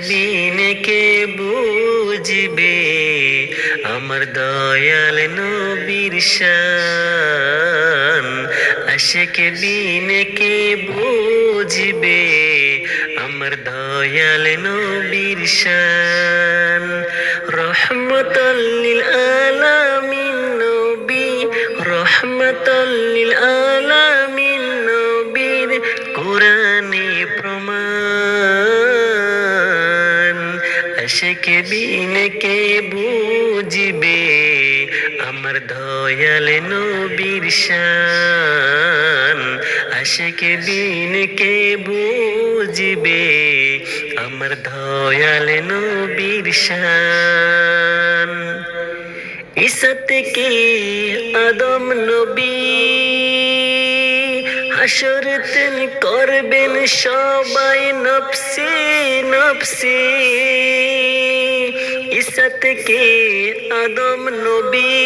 বিনে কে বুঝবে আমার দয়াল নবীর শান। আশিক বিনে কে বুঝবে আমার দয়াল নবীর শান। রহমাতাল লিল আলামিন নবী, রহমাতাল লিল আলামিন নবীর কোরআনে প্রমাণ। আশিক বিনে কে বুঝবে আমার দয়াল নবীর শান। আশিক বিনে কে বুঝবে আমার দয়াল নবীর শান। ঈসা থেকে আদম নবী হাসরতেন করবেন সবাই নফসি নফসি। ঈসা থেকে আদম নবী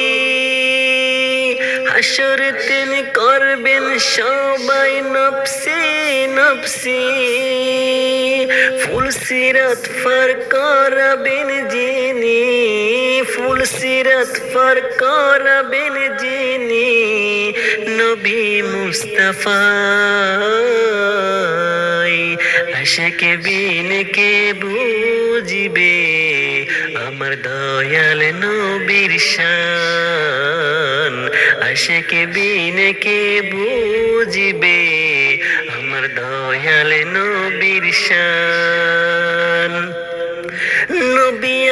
হাসরতেন করবেন সবাই নফসি নফসি। ফুল সিরাত পার করাবেন যিনি, ফুল সিরাত পার করাবেন যিনি নবী মুস্তাফা। আশিক বিনে কে বুঝবে আমার দয়াল নবীর শান। আশিক বিনে কে বুঝবে আমার দয়াল নবীর শান।